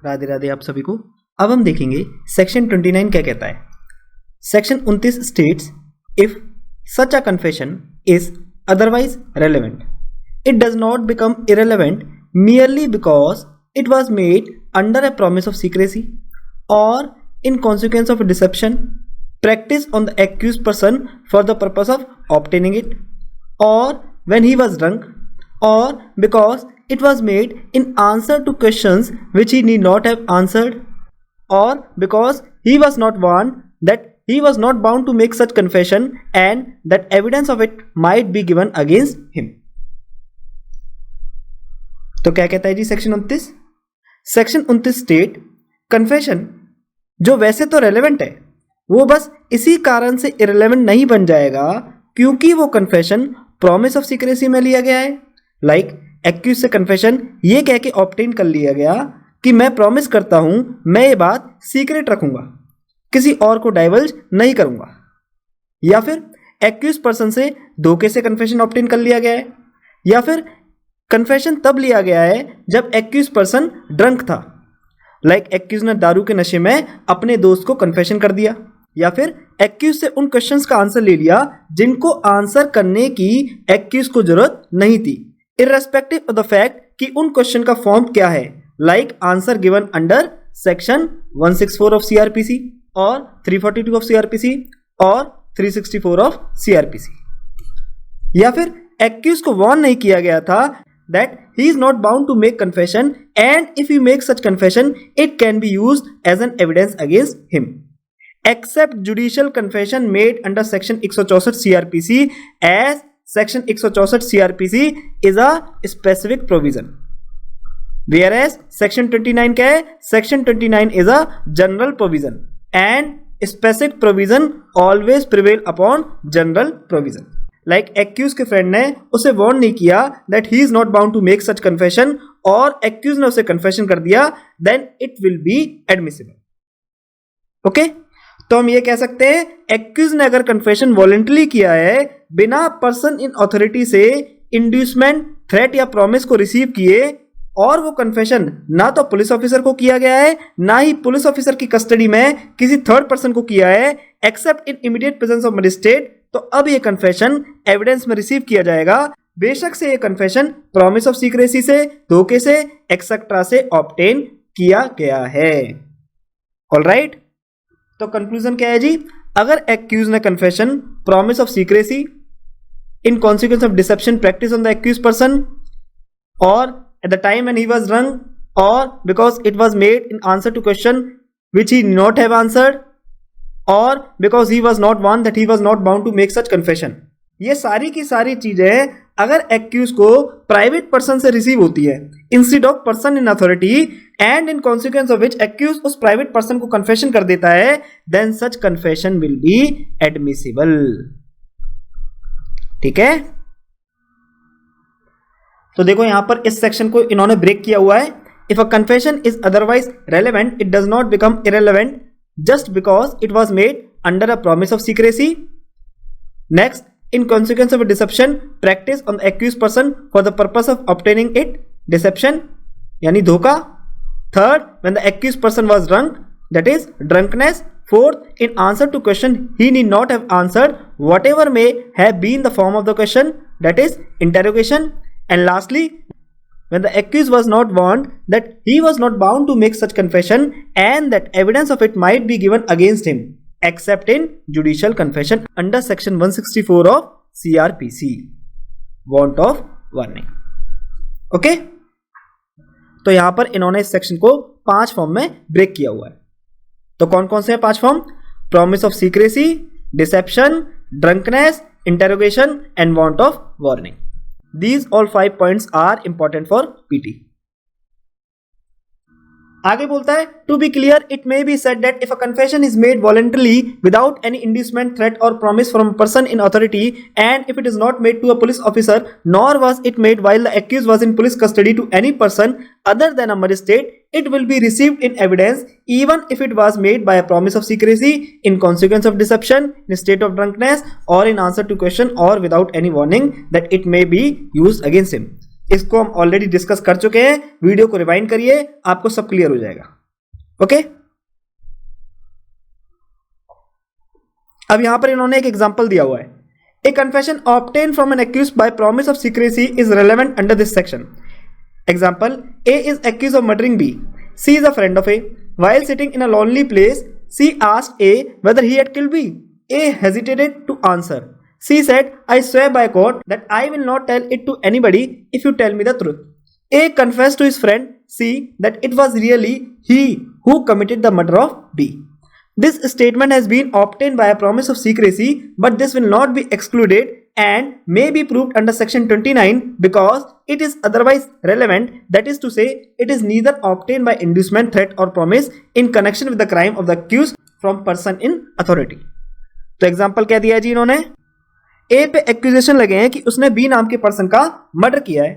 राधे राधे आप सभी को। अब हम देखेंगे सेक्शन 29 क्या कहता है। Section 29 states if such a confession is otherwise relevant it does not become irrelevant merely because it was made under a promise of secrecy or in consequence of a deception practiced on the accused person for the purpose of obtaining it, or when he was drunk, or because it was made in answer to questions which he need not have answered, or because he was not warned that he was not bound to make such confession and that evidence of it might be given against him. तो क्या कहता है जी section 29? Section 29 state confession जो वैसे तो relevant है वो बस इसी कारण से इरेलेवेंट नहीं बन जाएगा क्योंकि वो कन्फेशन प्रॉमिस ऑफ सीक्रेसी में लिया गया है। लाइक एक्यूज से कन्फेशन ये कह के ऑब्टेन कर लिया गया कि मैं प्रॉमिस करता हूं मैं ये बात सीक्रेट रखूंगा, किसी और को डाइवल्ज नहीं करूंगा। या फिर एक्यूज पर्सन से धोखे से कन्फेशन ऑब्टेन कर लिया गया है, या फिर कन्फेशन तब लिया गया है जब एक्यूज पर्सन ड्रंक था। लाइक एक्यूज ने दारू के नशे में अपने दोस्त को कन्फेशन कर दिया, या फिर एक्यूज से उन क्वेश्चंस का आंसर ले लिया जिनको आंसर करने की एक्यूज को जरूरत नहीं थी, इररेस्पेक्टिव ऑफ द फैक्ट कि उन क्वेश्चन का फॉर्म क्या है। Like answer given under section 164 of CrPC और 342 ऑफ सीआरपीसी और 364 ऑफ सीआरपीसी। या फिर एक्यूज को वार्न नहीं किया गया था that he is not bound to make confession and if he makes such confession it can be used as an evidence against him except judicial confession made under section 164 CRPC as section 164 CRPC is a specific provision whereas section 29 क्या है? section 29 is a general provision and specific provision always prevail upon general provision। Like accused के friend ने उसे warn नहीं किया that he is not bound to make such confession और accused ने उसे कन्फेशन कर दिया then it will be admissible. Okay, तो हम ये कह सकते हैं एक्यूज ने अगर कन्फेशन वॉलेंटरी किया है बिना पर्सन इन अथॉरिटी से इंड्यूसमेंट थ्रेट या प्रॉमिस को रिसीव किए और वो कन्फेशन ना तो पुलिस ऑफिसर को किया गया है ना ही पुलिस ऑफिसर की कस्टडी में किसी थर्ड पर्सन को किया है accept in immediate presence of magistrate, तो अब ये कन्फेशन एविडेंस में रिसीव किया जाएगा बेशक से ये कन्फेशन प्रॉमिस ऑफ सीक्रेसी से, धोखे से, एक्सेट्रा से ऑब्टेन किया गया है। ऑलराइट, तो कंक्लूजन क्या है जी? अगर एक्यूज ने confession promise of secrecy in consequence of deception practice on the accused person और at the time when he was drunk or because it was made in answer to question which he did not have answered or because he was not warned that he was not bound to make such confession, ये सारी की सारी चीजें अगर accused को private person से receive होती है instead of person in authority and in consequence of which accused उस प्राइवेट पर्सन को कन्फेशन कर देता है then such confession will be admissible. ठीक है, तो देखो यहां पर इस सेक्शन को इन्होंने ब्रेक किया हुआ है। If a confession is otherwise relevant it does not become irrelevant just because it was made under a promise of secrecy. Next, in consequence of a deception practice on the accused person for the purpose of obtaining it, deception यानी धोखा। Third, when the accused person was drunk that is drunkenness. Fourth, in answer to question he need not have answered whatever may have been the form of the question that is interrogation. And lastly, when the accused was not warned that he was not bound to make such confession and that evidence of it might be given against him except in judicial confession under section 164 of CRPC, want of warning। Okay, तो यहां पर इन्होंने इस section को 5 form में break किया हुआ है। तो कौन कौन से हैं 5 form? Promise of secrecy, deception, drunkenness, interrogation and want of warning. These all 5 points are important for PT। आगे बोलता है to be clear it may be said that if a confession is made voluntarily without any inducement threat और promise from person in authority and if it is not made to a police officer nor was it made while the accused was in police custody to any person other than a magistrate it will be received in evidence even if it was made by a promise of secrecy in consequence of deception, in state of drunkenness or in answer to question or without any warning that it may be used against him। इसको हम already discuss कर चुके हैं, video को rewind करिए, आपको सब clear हो जाएगा। ओके, अब यहां पर इन्होंने एक एग्जांपल दिया हुआ है, a confession obtain from an accused by promise of secrecy is relevant under this section. Example, A is accused of murdering B. C is a friend of A. While sitting in a lonely place, C asked A whether he had killed B. A hesitated to answer. C said, I swear by God that I will not tell it to anybody if you tell me the truth. A confessed to his friend C that it was really he who committed the murder of B. This statement has been obtained by a promise of secrecy, but this will not be excluded and may be proved under section 29 because it is otherwise relevant. That is to say, it is neither obtained by inducement, threat or promise in connection with the crime of the accused from person in authority. तो example क्या दिया जी इन्होंने, ए पे accusation लगे हैं कि उसने B नाम के पर्सन का मर्डर किया है.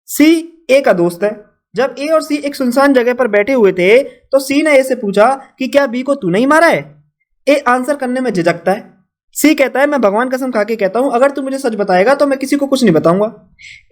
सी ए का दोस्त है. जब ए और सी एक सुनसान जगह पर बैठे हुए थे तो सी ने ए से पूछा कि क्या बी को तूने ही मारा है. ए आंसर करने में झिझकता है. सी कहता है, मैं भगवान कसम खा के कहता हूं अगर तू मुझे सच बताएगा तो मैं किसी को कुछ नहीं बताऊंगा.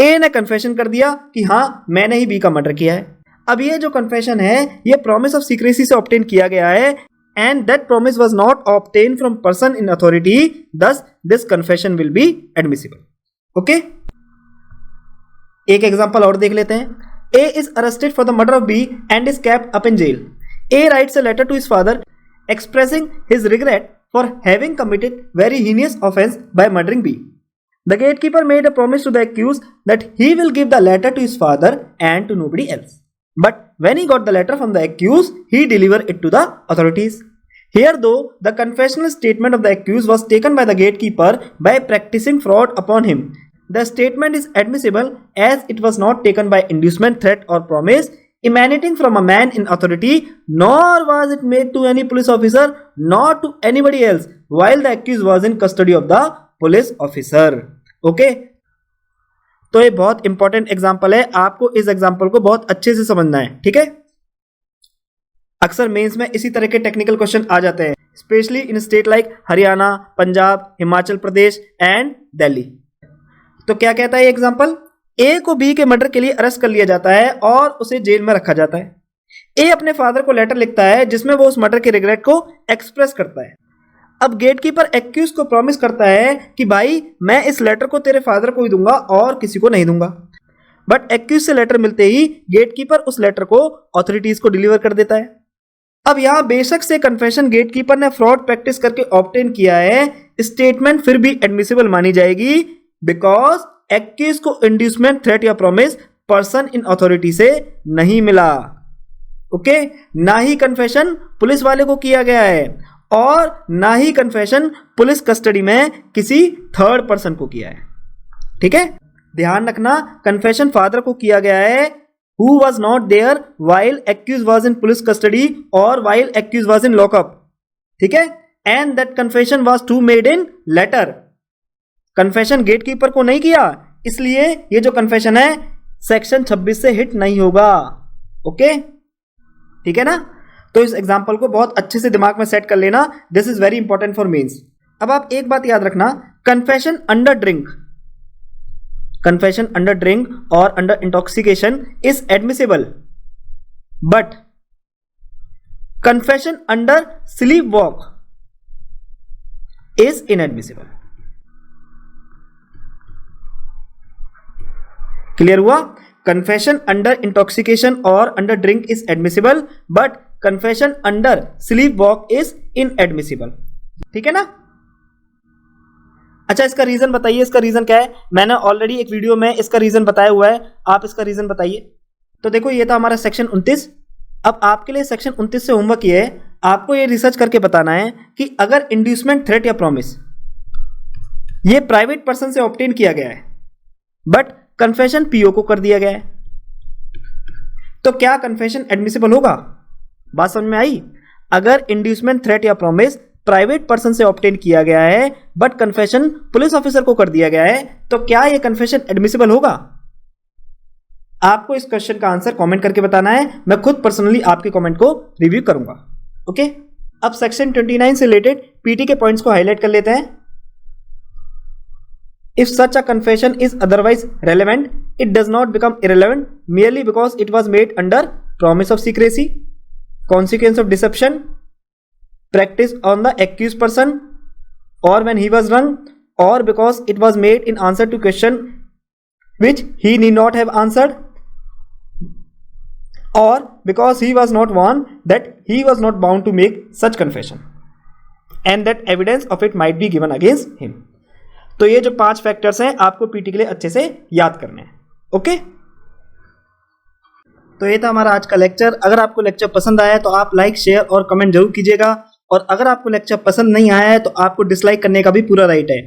ए ने कन्फेशन कर दिया कि हाँ मैंने ही बी का मर्डर किया है. अब ये जो कन्फेशन है ये प्रॉमिस ऑफ सीक्रेसी से ऑब्टेन किया गया है and that promise was not obtain from person in authority, thus this confession will be admissible. Okay, एक एग्जांपल और देख लेते हैं. A is arrested for the murder of B and is kept up in jail. A writes a letter to his father expressing his regret for having committed very heinous offense by murdering B. The gatekeeper made a promise to the accused that he will give the letter to his father and to nobody else. But when he got the letter from the accused, he delivered it to the authorities. Here though, the confessional statement of the accused was taken by the gatekeeper by practicing fraud upon him. The statement is admissible as it was not taken by inducement, threat or promise emanating from a man in authority, nor was it made to any police officer, nor to anybody else while the accused was in custody of the police officer. Okay? तो ये बहुत important example है, आपको इस example को बहुत अच्छे से समझना है. ठीक है, अक्सर मेंस में इसी तरह के टेक्निकल क्वेश्चन आ जाते हैं, specially in state like Haryana, Punjab, Himachal Pradesh and Delhi. तो क्या कहता है ये एग्जाम्पल, ए को बी के मर्डर के लिए अरेस्ट कर लिया जाता है और उसे जेल में रखा जाता है. ए अपने फादर को लेटर लिखता है जिसमें वो उस मर्डर के रिग्रेट को एक्सप्रेस करता है. अब गेटकीपर एक्यूज को प्रॉमिस करता है कि भाई मैं इस लेटर को तेरे फादर को ही दूंगा और किसी को नहीं दूंगा. बट एक्यूज से लेटर मिलते ही गेटकीपर उस लेटर को ऑथोरिटीज को डिलीवर कर देता है. अब यहां बेशक से कन्फेशन गेटकीपर ने फ्रॉड प्रैक्टिस करके ऑब्टेन किया है, स्टेटमेंट फिर भी एडमिसिबल मानी जाएगी बिकॉज एक्यूज को इंड्यूसमेंट, थ्रेट या प्रॉमिस पर्सन इन अथॉरिटी से नहीं मिला. ओके, ना ही कन्फेशन पुलिस वाले को किया गया है और ना ही कन्फेशन पुलिस कस्टडी में किसी थर्ड पर्सन को किया है. ठीक है, ध्यान रखना, कन्फेशन फादर को किया गया है who was not there while accused was in police custody or while accused was in lockup. ठीक है, and that confession was to made in letter. Confession gatekeeper को नहीं किया, इसलिए ये जो कन्फेशन है सेक्शन 26 से हिट नहीं होगा. ओके, ठीक है ना. तो इस एग्जांपल को बहुत अच्छे से दिमाग में सेट कर लेना, this is very important for mains. अब आप एक बात याद रखना, confession under drink, confession under drink or under intoxication is admissible, but confession under sleepwalk is inadmissible. Clear हुआ? Confession under intoxication or under drink is admissible, but confession under sleepwalk is inadmissible. ठीक है ना. अच्छा, इसका reason बताइए, इसका reason क्या है. मैंने ऑलरेडी एक वीडियो में इसका रीजन बताया हुआ है, आप इसका रीजन बताइए. तो देखो ये था हमारा सेक्शन 29. अब आपके लिए सेक्शन 29 से होमवर्क ये है, आपको ये रिसर्च करके बताना है कि अगर इंड्यूसमेंट, थ्रेट या प्रॉमिस ये प्राइवेट पर्सन से ऑब्टेन किया गया है बट कन्फेशन पीओ को कर दिया गया है, तो क्या कन्फेशन एडमिसिबल होगा. बात समझ में आई. अगर इंड्यूसमेंट, थ्रेट या प्रॉमिस प्राइवेट पर्सन से ऑब्टेन किया गया है बट कन्फेशन पुलिस ऑफिसर को कर दिया गया है, तो क्या यह कन्फेशन एडमिसिबल होगा. आपको इस क्वेश्चन का आंसर कमेंट करके बताना है, मैं खुद पर्सनली आपके कमेंट को रिव्यू करूंगा. ओके, अब सेक्शन 29 से रिलेटेड पीटी के पॉइंट्स को हाईलाइट कर लेते हैं. If such a confession is otherwise relevant, it does not become irrelevant merely because it was made under promise of secrecy. consequence of deception practiced on the accused person, or when he was wrong, or because it was made in answer to question which he need not have answered, or because he was not warned that he was not bound to make such confession and that evidence of it might be given against him. तो ये जो 5 factors हैं आपको PT के लिए अच्छे से याद करने हैं. ओके, तो ये था हमारा आज का लेक्चर. अगर आपको लेक्चर पसंद आया है तो आप लाइक, शेयर और कमेंट जरूर कीजिएगा, और अगर आपको लेक्चर पसंद नहीं आया है तो आपको डिसलाइक करने का भी पूरा राइट है.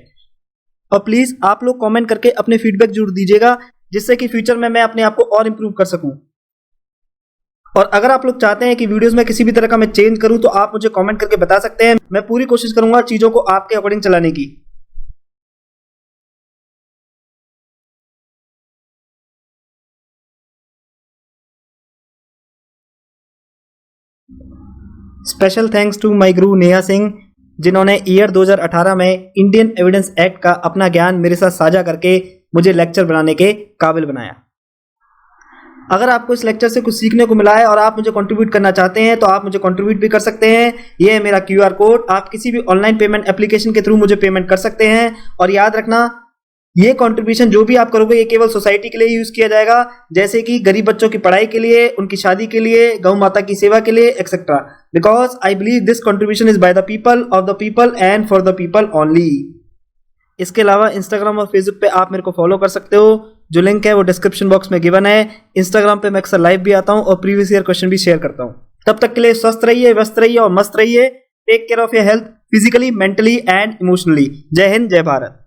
और प्लीज आप लोग कमेंट करके अपने फीडबैक जरूर दीजिएगा, जिससे कि फ्यूचर में मैं अपने आप को और इंप्रूव कर सकूं. और अगर आप लोग चाहते हैं कि वीडियोस में किसी भी तरह का मैं चेंज करूं तो आप मुझे कमेंट करके बता सकते हैं. मैं पूरी कोशिश करूंगा चीजों को आपके अकॉर्डिंग चलाने की. स्पेशल थैंक्स टू माई गुरु नेहा सिंह, जिन्होंने ईयर 2018 में इंडियन एविडेंस एक्ट का अपना ज्ञान मेरे साथ साझा करके मुझे लेक्चर बनाने के काबिल बनाया. अगर आपको इस लेक्चर से कुछ सीखने को मिला है और आप मुझे कंट्रीब्यूट करना चाहते हैं तो आप मुझे कंट्रीब्यूट भी कर सकते हैं. ये है मेरा QR कोड. आप किसी भी ऑनलाइन पेमेंट एप्लीकेशन के थ्रू मुझे पेमेंट कर सकते हैं. और याद रखना, ये कंट्रीब्यूशन जो भी आप करोगे ये केवल सोसाइटी के लिए यूज किया जाएगा, जैसे कि गरीब बच्चों की पढ़ाई के लिए, उनकी शादी के लिए, गौ माता की सेवा के लिए, etcetera. Because I believe this contribution is by the people, of the people and for the people only. इसके अलावा इंस्टाग्राम और फेसबुक पे आप मेरे को फॉलो कर सकते हो, जो लिंक है वो डिस्क्रिप्शन बॉक्स में गिवन है. इंस्टाग्राम पे मैं अक्सर लाइव भी आता हूँ और प्रीवियस ईयर क्वेश्चन भी शेयर करता हूँ. तब तक के लिए स्वस्थ रहिए, व्यस्त रहिए और मस्त रहिए. Take care of your health, physically, mentally and emotionally. जय हिंद, जय भारत.